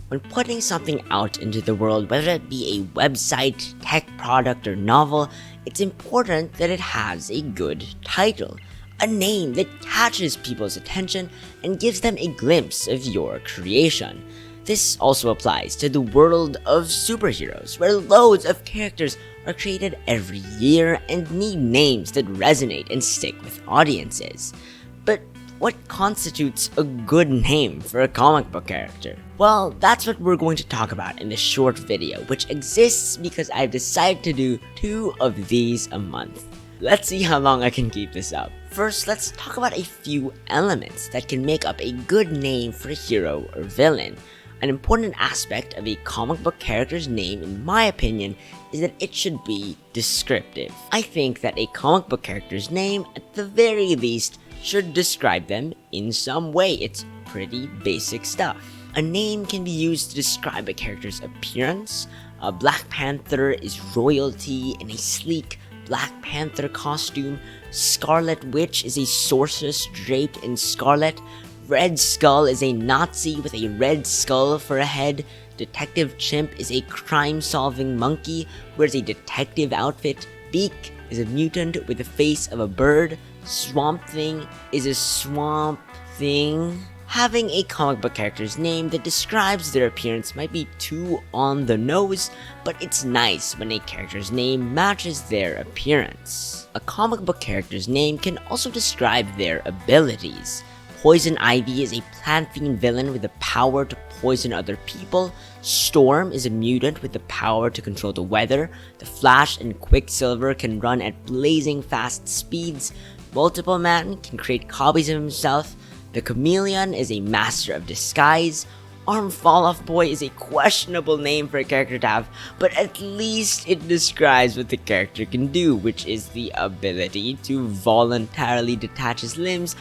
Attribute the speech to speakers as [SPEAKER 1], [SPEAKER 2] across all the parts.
[SPEAKER 1] When putting something out into the world, whether it be a website, tech product, or novel, it's important that it has a good title, a name that catches people's attention and gives them a glimpse of your creation. This also applies to the world of superheroes, where loads of characters are created every year and need names that resonate and stick with audiences. But what constitutes a good name for a comic book character? Well, that's what we're going to talk about in this short video, which exists because I've decided to do 2 of these a month. Let's see how long I can keep this up. First, let's talk about a few elements that can make up a good name for a hero or villain. An important aspect of a comic book character's name, in my opinion, is that it should be descriptive. I think that a comic book character's name, at the very least, should describe them in some way. It's pretty basic stuff. A name can be used to describe a character's appearance. A Black Panther is royalty in a sleek Black Panther costume. Scarlet Witch is a sorceress draped in scarlet. Red Skull is a Nazi with a red skull for a head. Detective Chimp is a crime-solving monkey who wears a detective outfit. Beak is a mutant with the face of a bird. Swamp Thing is a swamp thing. Having a comic book character's name that describes their appearance might be too on the nose, but it's nice when a character's name matches their appearance. A comic book character's name can also describe their abilities. Poison Ivy is a plant fiend villain with the power to poison other people. Storm is a mutant with the power to control the weather. The Flash and Quicksilver can run at blazing fast speeds. Multiple Man can create copies of himself. The Chameleon is a master of disguise. Arm Fall Off Boy is a questionable name for a character to have, but at least it describes what the character can do, which is the ability to voluntarily detach his limbs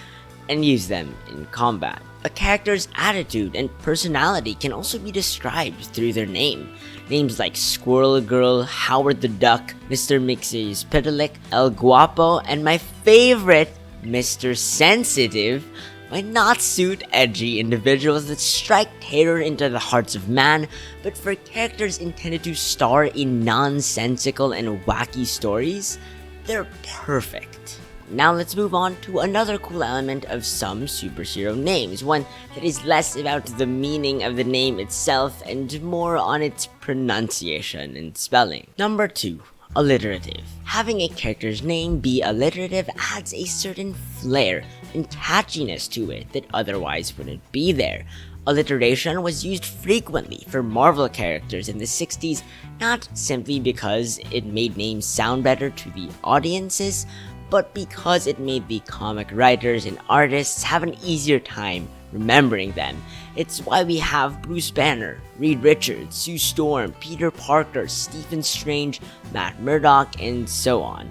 [SPEAKER 1] and use them in combat. A character's attitude and personality can also be described through their name. Names like Squirrel Girl, Howard the Duck, Mr. Mixes Petalik, El Guapo, and my favorite, Mr. Sensitive, might not suit edgy individuals that strike terror into the hearts of man, but for characters intended to star in nonsensical and wacky stories, they're perfect. Now let's move on to another cool element of some superhero names, one that is less about the meaning of the name itself and more on its pronunciation and spelling. Number 2. Alliterative. Having a character's name be alliterative adds a certain flair and catchiness to it that otherwise wouldn't be there. Alliteration was used frequently for Marvel characters in the 60s, not simply because it made names sound better to the audiences, but because it made the comic writers and artists have an easier time remembering them. It's why we have Bruce Banner, Reed Richards, Sue Storm, Peter Parker, Stephen Strange, Matt Murdock, and so on.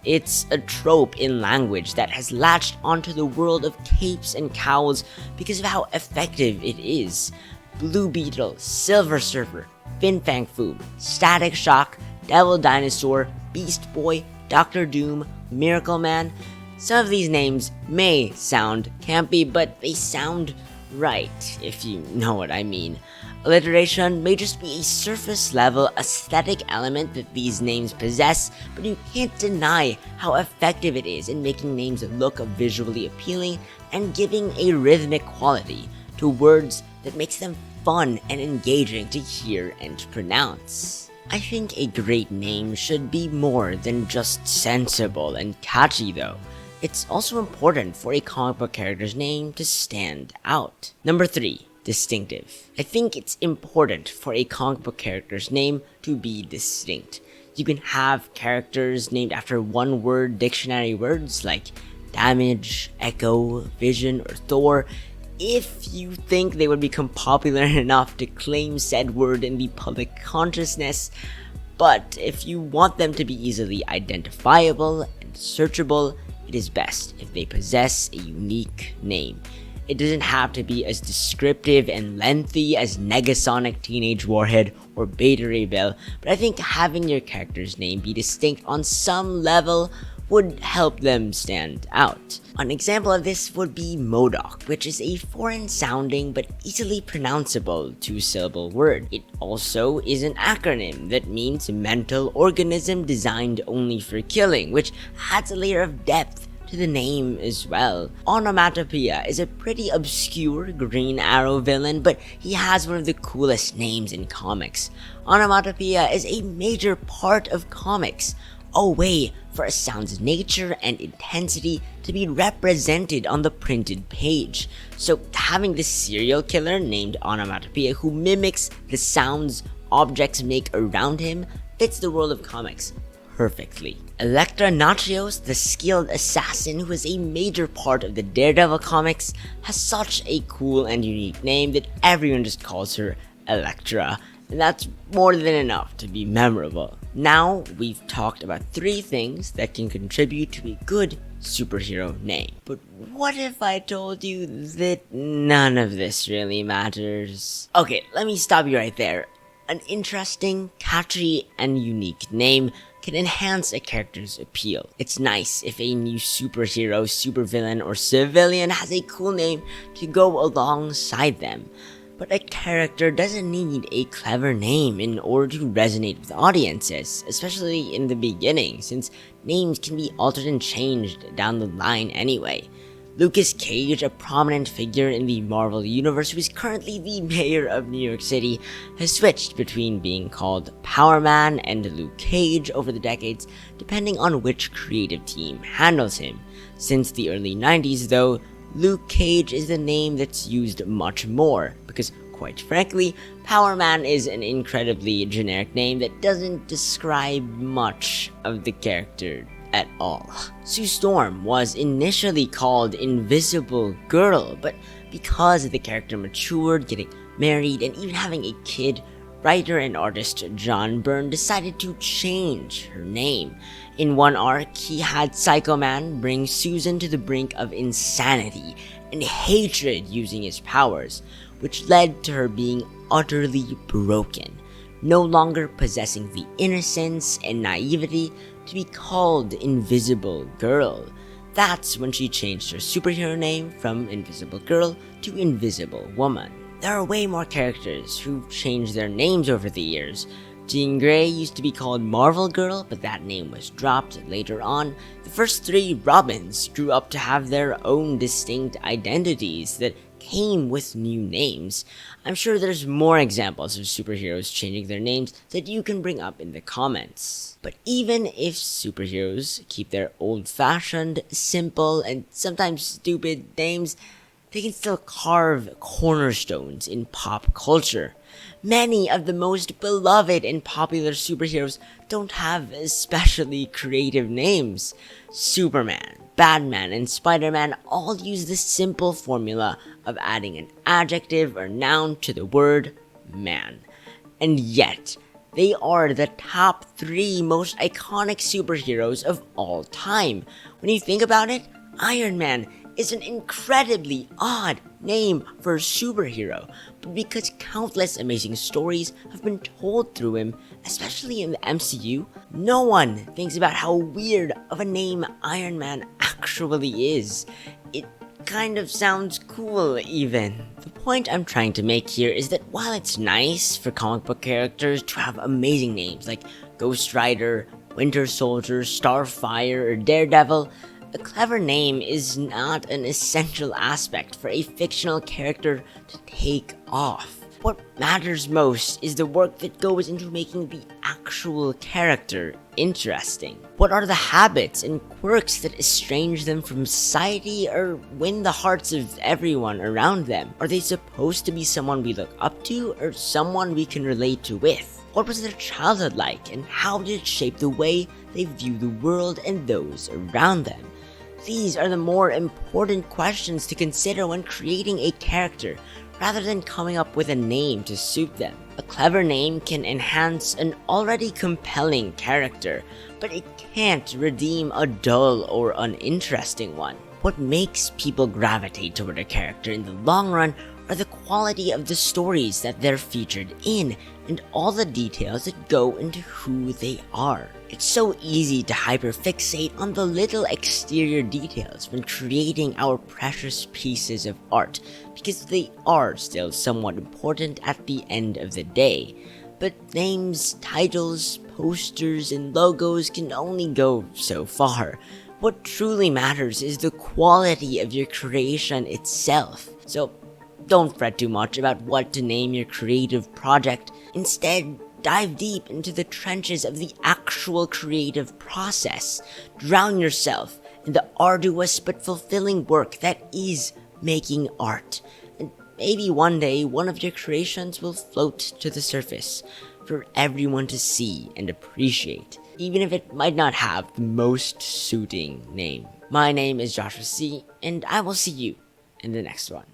[SPEAKER 1] It's a trope in language that has latched onto the world of capes and cowls because of how effective it is. Blue Beetle, Silver Surfer, Fin Fang Foom, Static Shock, Devil Dinosaur, Beast Boy, Doctor Doom, Miracle Man. Some of these names may sound campy, but they sound right, if you know what I mean. Alliteration may just be a surface level aesthetic element that these names possess, but you can't deny how effective it is in making names look visually appealing and giving a rhythmic quality to words that makes them fun and engaging to hear and pronounce. I think a great name should be more than just sensible and catchy though. It's also important for a comic book character's name to stand out. Number 3. Distinctive. I think it's important for a comic book character's name to be distinct. You can have characters named after one-word dictionary words like Damage, Echo, Vision, or Thor, if you think they would become popular enough to claim said word in the public consciousness. But if you want them to be easily identifiable and searchable, it is best if they possess a unique name. It doesn't have to be as descriptive and lengthy as Negasonic Teenage Warhead or Beta Ray Bill, but I think having your character's name be distinct on some level would help them stand out. An example of this would be MODOK, which is a foreign-sounding but easily pronounceable two-syllable word. It also is an acronym that means mental organism designed only for killing, which adds a layer of depth to the name as well. Onomatopoeia is a pretty obscure Green Arrow villain, but he has one of the coolest names in comics. Onomatopoeia is a major part of comics, a way for a sound's nature and intensity to be represented on the printed page. So having this serial killer named Onomatopoeia who mimics the sounds objects make around him fits the world of comics perfectly. Elektra Natrios, the skilled assassin who is a major part of the Daredevil comics, has such a cool and unique name that everyone just calls her Elektra, and that's more than enough to be memorable. Now we've talked about 3 things that can contribute to a good superhero name. But what if I told you that none of this really matters? Okay, let me stop you right there. An interesting, catchy, and unique name can enhance a character's appeal. It's nice if a new superhero, supervillain, or civilian has a cool name to go alongside them. But a character doesn't need a clever name in order to resonate with audiences, especially in the beginning, since names can be altered and changed down the line anyway. Lucas Cage, a prominent figure in the Marvel Universe who is currently the mayor of New York City, has switched between being called Power Man and Luke Cage over the decades, depending on which creative team handles him. Since the early 90s though, Luke Cage is the name that's used much more, because quite frankly, Power Man is an incredibly generic name that doesn't describe much of the character at all. Sue Storm was initially called Invisible Girl, but because the character matured, getting married, and even having a kid, writer and artist John Byrne decided to change her name. In one arc, he had Psycho Man bring Susan to the brink of insanity and hatred using his powers, which led to her being utterly broken, no longer possessing the innocence and naivety to be called Invisible Girl. That's when she changed her superhero name from Invisible Girl to Invisible Woman. There are way more characters who've changed their names over the years. Jean Grey used to be called Marvel Girl, but that name was dropped later on. The first 3 Robins grew up to have their own distinct identities that came with new names. I'm sure there's more examples of superheroes changing their names that you can bring up in the comments. But even if superheroes keep their old-fashioned, simple, and sometimes stupid names, they can still carve cornerstones in pop culture. Many of the most beloved and popular superheroes don't have especially creative names. Superman, Batman, and Spider-Man all use the simple formula of adding an adjective or noun to the word man. And yet, they are the top 3 most iconic superheroes of all time. When you think about it, Iron Man is an incredibly odd name for a superhero, but because countless amazing stories have been told through him, especially in the MCU, no one thinks about how weird of a name Iron Man actually is. It kind of sounds cool even. The point I'm trying to make here is that while it's nice for comic book characters to have amazing names like Ghost Rider, Winter Soldier, Starfire, or Daredevil, a clever name is not an essential aspect for a fictional character to take off. What matters most is the work that goes into making the actual character interesting. What are the habits and quirks that estrange them from society or win the hearts of everyone around them? Are they supposed to be someone we look up to or someone we can relate to with? What was their childhood like and how did it shape the way they view the world and those around them? These are the more important questions to consider when creating a character, rather than coming up with a name to suit them. A clever name can enhance an already compelling character, but it can't redeem a dull or uninteresting one. What makes people gravitate toward a character in the long run are the quality of the stories that they're featured in and all the details that go into who they are. It's so easy to hyperfixate on the little exterior details when creating our precious pieces of art, because they are still somewhat important at the end of the day. But names, titles, posters, and logos can only go so far. What truly matters is the quality of your creation itself. So don't fret too much about what to name your creative project. Instead, dive deep into the trenches of the actual creative process. Drown yourself in the arduous but fulfilling work that is making art. And maybe one day one of your creations will float to the surface for everyone to see and appreciate, even if it might not have the most suiting name. My name is Joshua C., and I will see you in the next one.